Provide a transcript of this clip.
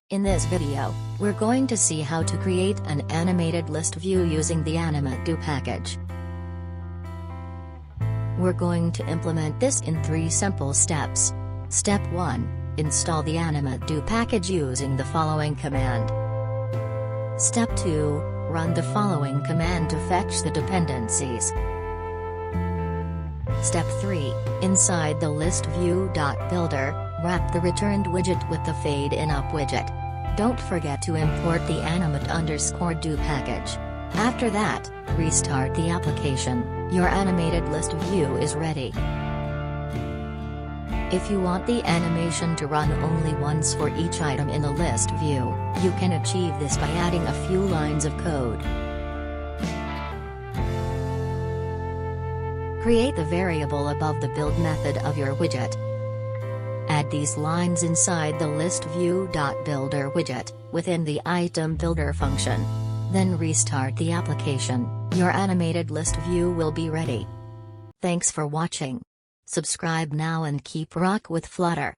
In this video, we're going to see how to create an animated list view using the Animate package. We're going to implement this in 3 simple steps. Step 1. Install the Animate package using the following command. Step 2. Run the following command to fetch the dependencies. Step 3. Inside the list view.builder, wrap the returned widget with the fade in up widget. Don't forget to import the animate_do package. After that, restart the application. Your animated list view is ready. If you want the animation to run only once for each item in the list view, you can achieve this by adding a few lines of code. Create the variable above the build method of your widget. Add these lines inside the list view.builder widget, within the item builder function. Then restart the application. Your animated list view will be ready. Thanks for watching. Subscribe now and keep rock with Flutter.